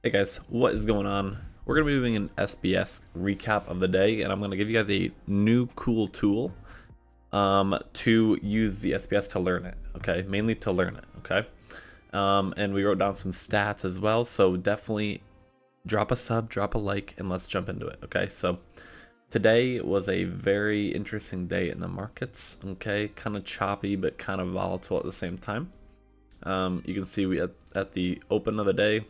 Hey guys, what is going on? We're going to be doing an SBS recap of the day, and I'm going to give you guys a new cool tool to use the SBS to learn it, okay? Mainly to learn it, okay? And we wrote down some stats as well, so definitely drop a sub, drop a like, and let's jump into it, okay? So today was a very interesting day in the markets, okay? Kind of choppy, but kind of volatile at the same time. You can see we at the open of the day,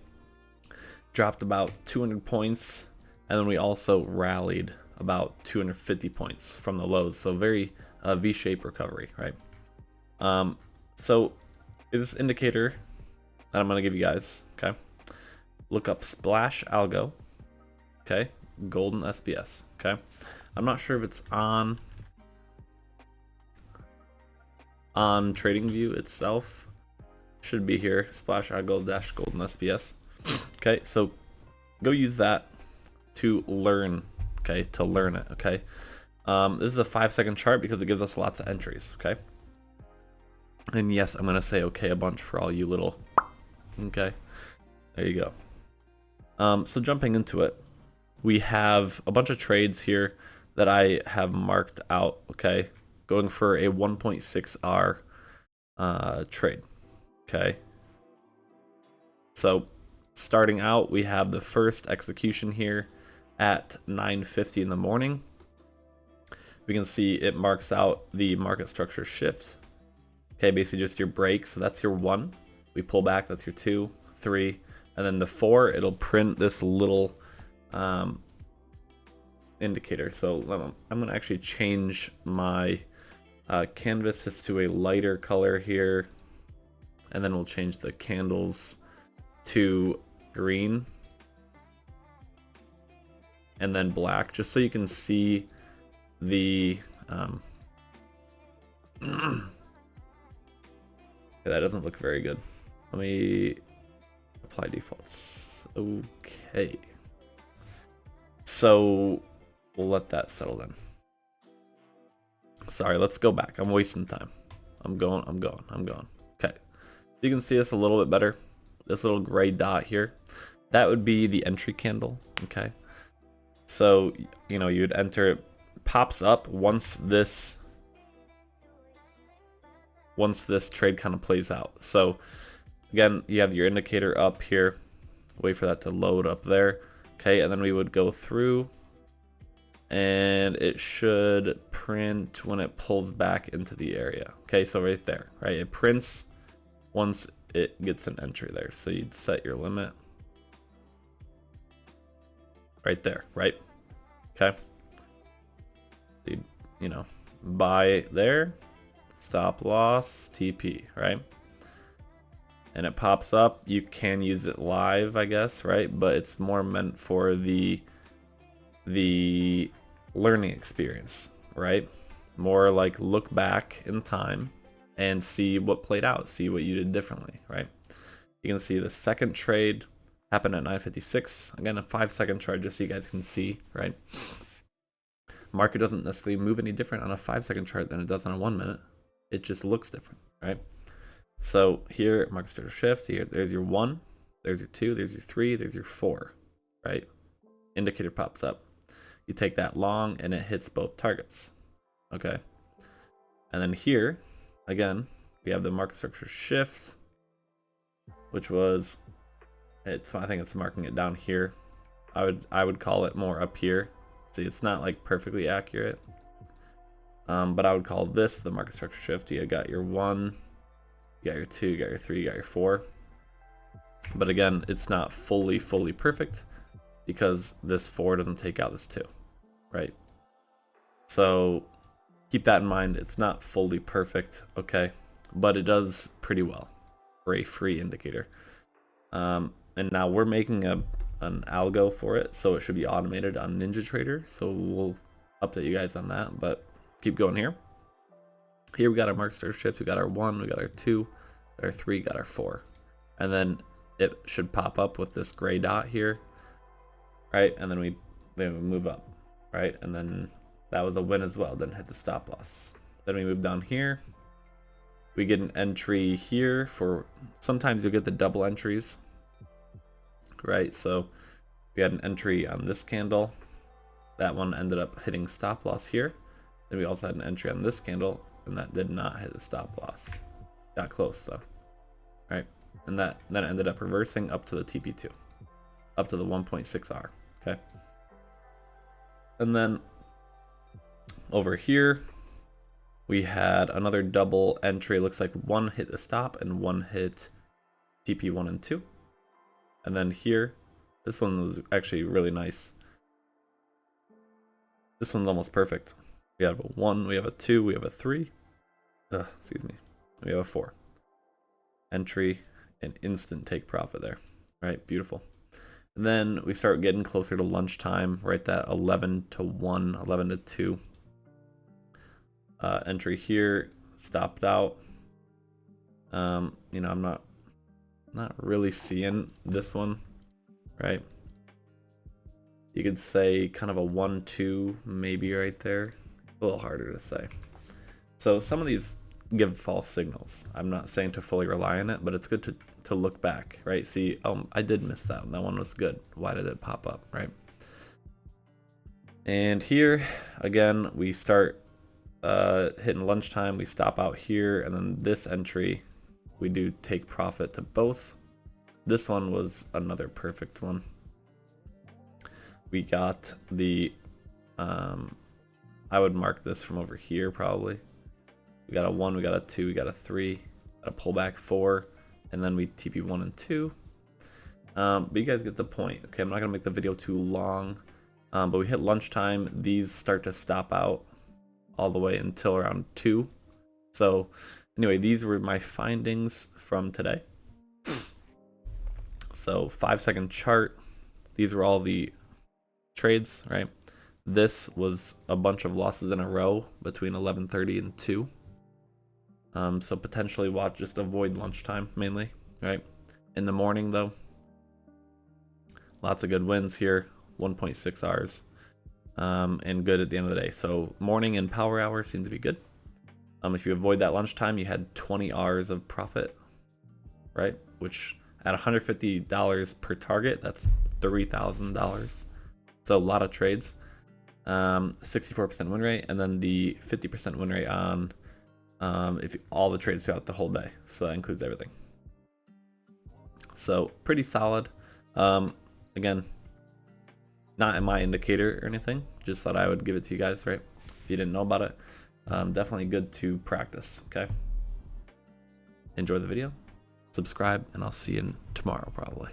dropped about 200 points, and then we also rallied about 250 points from the lows. So very V-shaped recovery, right? So this indicator that I'm going to give you guys, okay? Look up Splash Algo, okay? Golden SBS, okay? I'm not sure if it's on TradingView itself. Should be here, Splash Algo dash Golden SBS. Okay, so go use that to learn, okay, to learn it, okay? This is a 5-second chart because it gives us lots of entries, okay? And yes, I'm gonna say okay a bunch for all you little, okay? There you go. So jumping into it, we have a bunch of trades here that I have marked out, okay? Going for a 1.6R trade, okay? So starting out, we have the first execution here at 9:50 in the morning. We can see it marks out the market structure shift. Okay, basically just your break. So that's your 1. We pull back, that's your 2, 3, and then the 4, it'll print this little indicator. So I'm gonna actually change my canvas just to a lighter color here, and then we'll change the candles to green and then black, just so you can see the okay, that doesn't look very good. Let me apply defaults. Okay, so we'll let that settle in. Sorry, let's go back. I'm wasting time. I'm going. Okay, you can see this a little bit better. This little gray dot here, that would be the entry candle, okay? So, you know, you'd enter, it pops up once this trade kind of plays out. So again, you have your indicator up here, wait for that to load up there, okay? And then we would go through, and it should print when it pulls back into the area, okay? So right there, right? It prints once it gets an entry there. So you'd set your limit right there, right? Okay. You know, buy there, stop loss, TP, right? And it pops up. You can use it live, I guess, right? But it's more meant for the learning experience, right? More like look back in time and see what played out, see what you did differently, right? You can see the second trade happened at 9:56. Again, a 5-second chart just so you guys can see, right? Market doesn't necessarily move any different on a 5-second chart than it does on a 1 minute. It just looks different, right? So here, market structure shift, here, there's your 1, there's your 2, there's your 3, there's your 4, right? Indicator pops up. You take that long and it hits both targets, okay? And then here, again, we have the market structure shift, which was, I think it's marking it down here. I would call it more up here. See, it's not like perfectly accurate, but I would call this the market structure shift. You got your 1, you got your 2, you got your 3, you got your 4. But again, it's not fully perfect because this 4 doesn't take out this 2, right? So keep that in mind. It's not fully perfect, okay, but it does pretty well for a free indicator. And now we're making an algo for it, so it should be automated on NinjaTrader. So we'll update you guys on that, but keep going here. Here we got our market structure shift. We got our 1, we got our 2, our 3, got our 4, and then it should pop up with this gray dot here, right? And then we move up, right? And then that was a win as well. Didn't hit the stop loss. Then we move down here. We get an entry here for, sometimes you'll get the double entries, right? So we had an entry on this candle. That one ended up hitting stop loss here. Then we also had an entry on this candle, and that did not hit the stop loss. Got close though, right? And that then ended up reversing up to the TP2, up to the 1.6R, okay? And then over here, we had another double entry. It looks like one hit the stop and one hit TP1 and 2. And then here, this one was actually really nice. This one's almost perfect. We have a 1, we have a 2, we have a 3. Excuse me. We have a 4. Entry and instant take profit there. Right, beautiful. And then we start getting closer to lunchtime, right? That 11 to 1, 11 to 2. Entry here, stopped out. You know, I'm not really seeing this one, right? You could say kind of a 1-2 maybe right there. A little harder to say. So some of these give false signals. I'm not saying to fully rely on it, but it's good to look back, right? See, I did miss that one. That one was good. Why did it pop up, right? And here, again, we start hitting lunchtime. We stop out here, and then this entry, we do take profit to both. This one was another perfect one. We got the, I would mark this from over here probably. We got a 1, we got a 2, we got a 3, got a pullback 4, and then we TP 1 and 2. But you guys get the point. Okay, I'm not gonna make the video too long, but we hit lunchtime. These start to stop out all the way until around 2. So anyway, these were my findings from today. So 5-second chart. These were all the trades, right? This was a bunch of losses in a row between 11:30 and 2. So potentially watch, just avoid lunchtime mainly, right? In the morning though, lots of good wins here, 1.6 hours, and good at the end of the day. So morning and power hour seem to be good. If you avoid that lunchtime, you had 20 hours of profit, right? Which at $150 per target, that's $3,000. So a lot of trades. 64% win rate, and then the 50% win rate on if all the trades throughout the whole day. So that includes everything. So pretty solid. Again, not in my indicator or anything. Just thought I would give it to you guys, right? If you didn't know about it, definitely good to practice. Okay. Enjoy the video, subscribe, and I'll see you tomorrow probably.